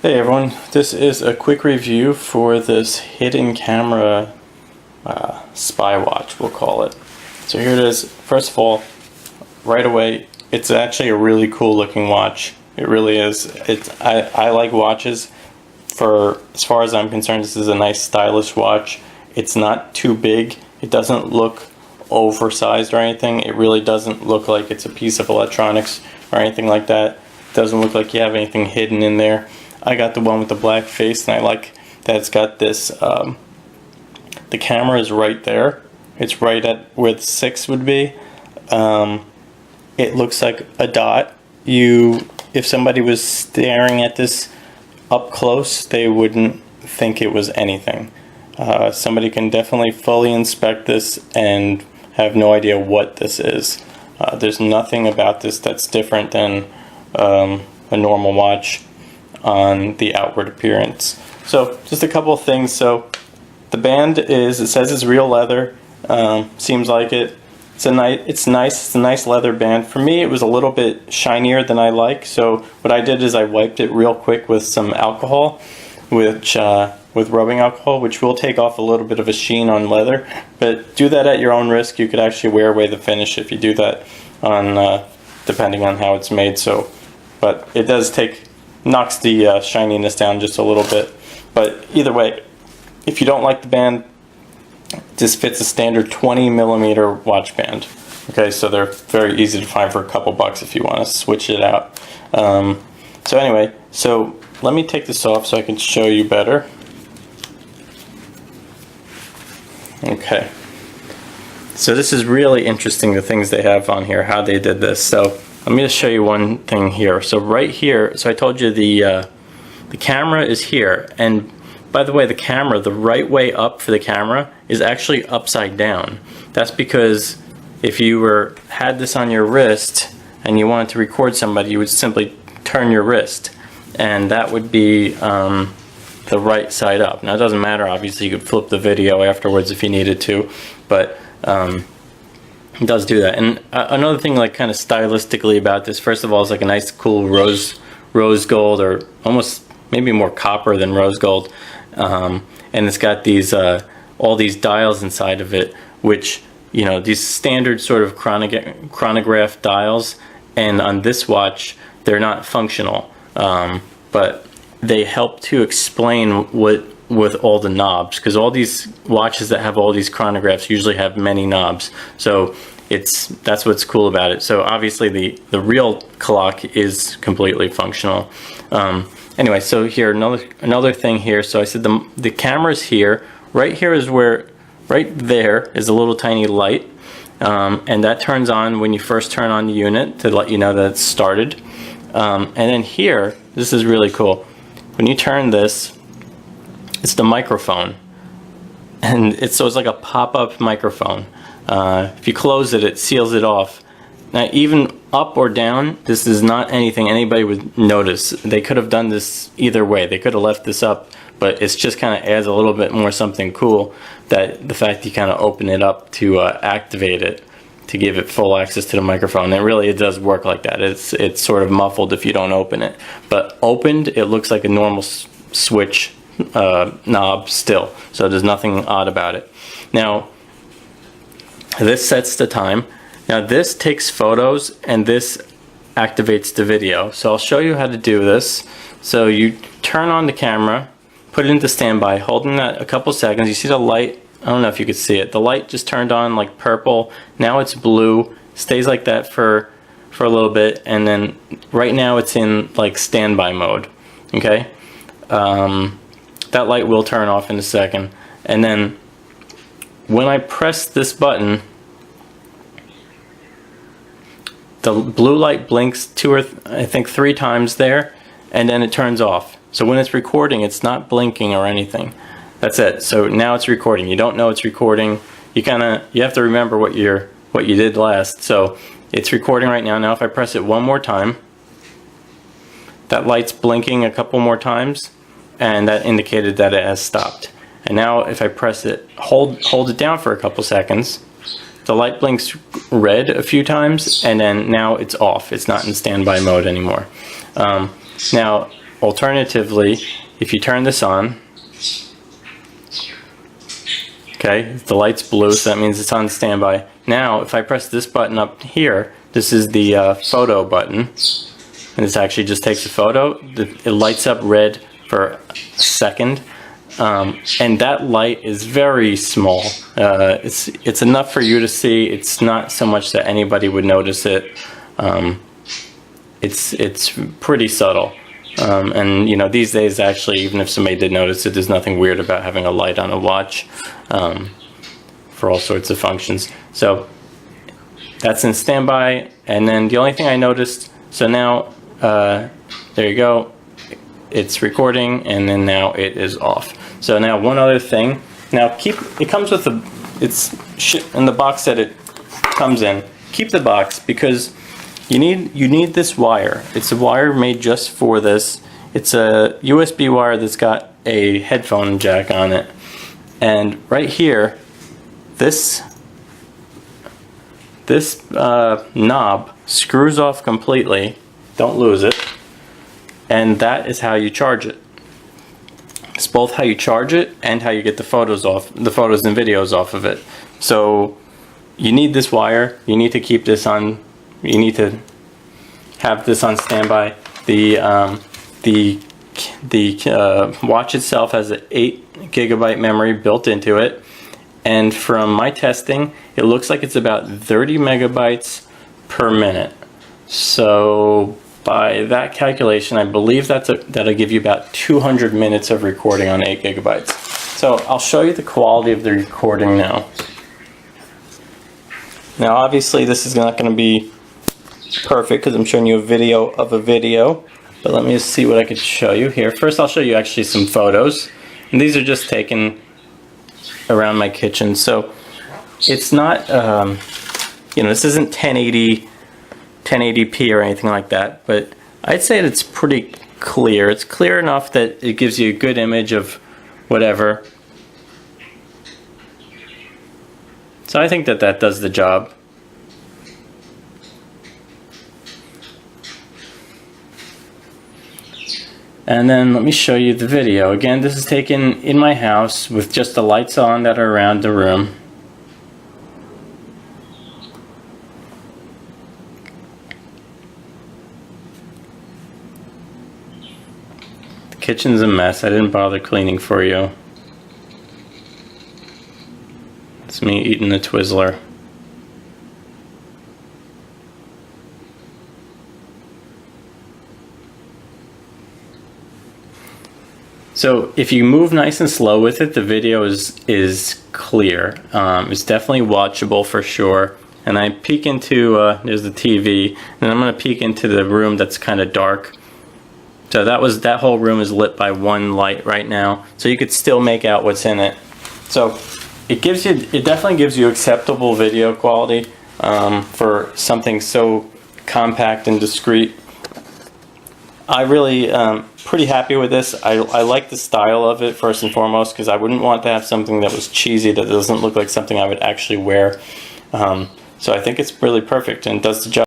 Hey everyone, this is a quick review for this hidden camera spy watch, we'll call it. So here it is. First of all, right away, it's actually a really cool looking watch. It really is. I like watches. For as far as I'm concerned, this is a nice stylish watch. It's not too big. It doesn't look oversized or anything. It really doesn't look like it's a piece of electronics or anything like that. It doesn't look like you have anything hidden in there. I got the one with the black face, and I like that it's got this, the camera is right there. It's right at where the 6 would be. It looks like a dot. If somebody was staring at this up close, they wouldn't think it was anything. Somebody can definitely fully inspect this and have no idea what this is. There's nothing about this that's different than a normal watch on the outward appearance. So just a couple of things. So the band it says it's real leather. Seems like it. It's nice. It's a nice leather band. For me, it was a little bit shinier than I like. So what I did is I wiped it real quick with some alcohol, with rubbing alcohol, which will take off a little bit of a sheen on leather. But do that at your own risk. You could actually wear away the finish if you do that, depending on how it's made. So, but it does knocks the shininess down just a little bit. But either way, if you don't like the band, this fits a standard 20mm watch band. Okay, so they're very easy to find for a couple bucks if you want to switch it out. So anyway, so let me take this off so I can show you better. Okay, so this is really interesting, the things they have on here, how they did this. So let me just show you one thing here. So right here, so I told you the camera is here, and by the way, the right way up for the camera is actually upside down. That's because if you had this on your wrist and you wanted to record somebody, you would simply turn your wrist, and that would be the right side up. Now it doesn't matter, obviously you could flip the video afterwards if you needed to, but it does do that. And another thing, like kind of stylistically about this, first of all, is like a nice cool rose gold, or almost maybe more copper than rose gold, and it's got these all these dials inside of it, which, you know, these standard sort of chronograph dials, and on this watch they're not functional, but they help to explain with all the knobs, because all these watches that have all these chronographs usually have many knobs. So that's what's cool about it. So obviously the real clock is completely functional. Anyway, so here another thing here. So I said the camera's here. Right here is right there is a little tiny light, and that turns on when you first turn on the unit to let you know that it's started. And then here, this is really cool. When you turn this, it's the microphone, and it's like a pop-up microphone. If you close it, it seals it off. Now, even up or down, this is not anything anybody would notice. They could have done this either way. They could have left this up, but it's just kind of adds a little bit more something cool, that the fact you kind of open it up to activate it, to give it full access to the microphone. And really, it does work like that. It's sort of muffled if you don't open it, but opened, it looks like a normal switch knob still. So there's nothing odd about it. Now, this sets the time. Now this takes photos, and this activates the video. So I'll show you how to do this. So you turn on the camera, put it into standby, holding that a couple seconds. You see the light? I don't know if you could see it. The light just turned on like purple. Now it's blue. Stays like that for a little bit, and then right now it's in like standby mode. Okay. That light will turn off in a second, and then when I press this button, the blue light blinks I think 3 times there, and then it turns off. So when it's recording, it's not blinking or anything. That's it. So now it's recording. You don't know it's recording. You have to remember what you did last. So it's recording right now. Now if I press it one more time, that light's blinking a couple more times, and that indicated that it has stopped. And now if I press it, hold it down for a couple seconds, the light blinks red a few times, and then now it's off. It's not in standby mode anymore. Now alternatively, if you turn this on, okay, the light's blue, so that means it's on standby. Now, if I press this button up here, this is the photo button, and this actually just takes a photo. It lights up red for a second, and that light is very small. It's enough for you to see. It's not so much that anybody would notice it. It's pretty subtle. And you know, these days actually, even if somebody did notice it, there's nothing weird about having a light on a watch for all sorts of functions. So that's in standby. And then the only thing I noticed, so now there you go, it's recording, and then now it is off. So now one other thing, now it comes with it's in the box that it comes in. Keep the box, because you need this wire. It's a wire made just for this. It's a USB wire that's got a headphone jack on it. And right here, this knob screws off completely. Don't lose it. And that is how you charge it. It's both how you charge it and how you get the photos and videos off of it. So you need this wire. You need to keep this on. You need to have this on standby. The watch itself has an 8 GB memory built into it, and from my testing, it looks like it's about 30 megabytes per minute. So by that calculation, I believe that'll give you about 200 minutes of recording on 8 gigabytes. So I'll show you the quality of the recording now. Now obviously this is not going to be perfect because I'm showing you a video of a video, but let me just see what I could show you here. First I'll show you actually some photos, and these are just taken around my kitchen. So it's not you know, this isn't 1080p or anything like that, but I'd say that it's pretty clear. It's clear enough that it gives you a good image of whatever. So I think that does the job. And then let me show you the video. Again, this is taken in my house with just the lights on that are around the room. The kitchen's a mess. I didn't bother cleaning for you. It's me eating the Twizzler. So if you move nice and slow with it, the video is clear. It's definitely watchable for sure. And I peek into, there's the TV, and I'm going to peek into the room that's kind of dark. So that whole room is lit by one light right now. So you could still make out what's in it. So it definitely gives you acceptable video quality for something so compact and discreet. I really pretty happy with this. I like the style of it first and foremost, because I wouldn't want to have something that was cheesy, that doesn't look like something I would actually wear. So I think it's really perfect and does the job.